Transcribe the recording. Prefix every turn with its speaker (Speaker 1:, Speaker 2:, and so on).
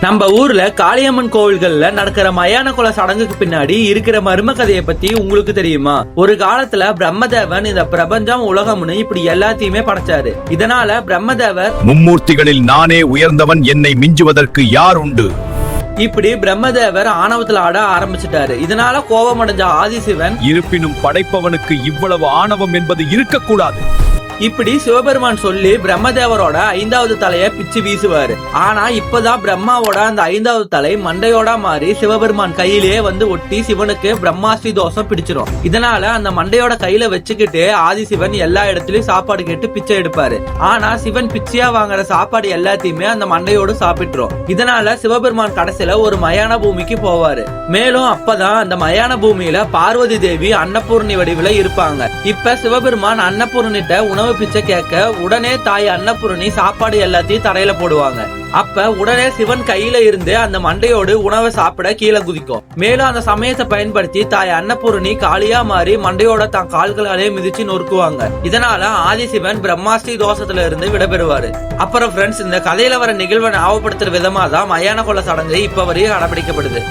Speaker 1: நம்ம ஊர்ல காளியம்மன் கோவில்கள்ல நடக்கிற மயான கொலை சடங்குக்கு பின்னாடி இருக்கிற மர்ம கதையை பத்தி உங்களுக்கு தெரியுமா? ஒரு காலத்துல பிரம்மதேவன் இந்த பிரபஞ்சம் உலகம்னு இப்படி எல்லாத்தையுமே படைச்சாரு. இதனால பிரம்மதேவர்
Speaker 2: மும்மூர்த்திகளில் நானே உயர்ந்தவன், என்னை மிஞ்சுவதற்கு யார் உண்டு?
Speaker 1: இப்படி பிரம்மதேவர் ஆணவத்துல ஆட ஆரம்பிச்சிட்டாரு. இதனால கோபமடைஞ்ச ஆதிசிவன்,
Speaker 2: இருப்பினும் படைப்பவனுக்கு இவ்வளவு ஆணவம் என்பது இருக்கக்கூடாது.
Speaker 1: இப்படி சிவபெருமான் சொல்லி பிரம்மதேவரோட 5வது தலைய பிச்சு வீசுவாரு. ஆனா இப்பதான் பிரம்மாவோட அந்த 5வது தலை மண்டையோட மாறி சிவபெருமான் கையிலேயே வந்து ஒட்டி சிவனுக்கு பிரம்மாஸ்தி தோஷம் பிடிச்சிரும். இதனால அந்த மண்டையோட கையில வச்சுக்கிட்டு ஆதிசிவன் எல்லா இடத்துலயும் சாப்பாடு கேட்டு பிச்சை எடுப்பாரு. ஆனா சிவன் பிச்சையா வாங்குற சாப்பாடு எல்லாத்தையுமே அந்த மண்டையோடு சாப்பிட்டுரும். இதனால சிவபெருமான் கடைசியில ஒரு மயான பூமிக்கு போவாரு. மேலும் அப்பதான் அந்த மயான பூமியில பார்வதி தேவி அன்னபூர்ணி வடிவில இருப்பாங்க. இப்ப சிவபெருமான் அன்னபூர்ணிட்ட உணவு பிச்சை கேட்க உடனே தாய் அன்னபூரணி சாப்பாடு எல்லாத்தையும் தரையில போடுவாங்க. அப்ப உடனே சிவன் கையில இருந்து அந்த மண்டையோடு உணவை சாப்பிட கீழே குதிக்கும். மேலும் அந்த சமயத்தை பயன்படுத்தி தாய் அன்னபூரணி காளியா மாறி மண்டையோட தான் கால்களாலே மிதிச்சு நொறுக்குவாங்க. இதனால ஆதிசிவன் பிரம்மாஸ்தி தோஷத்துல இருந்து விடைபெறுவாரு. அப்புறம் ஃப்ரெண்ட்ஸ், இந்த கதையில வர நிகழ்வை ஞாபகப்படுத்துற விதமா தான் மயான கொலை சடங்கு இப்ப வரையும் கடைபிடிக்கப்படுது.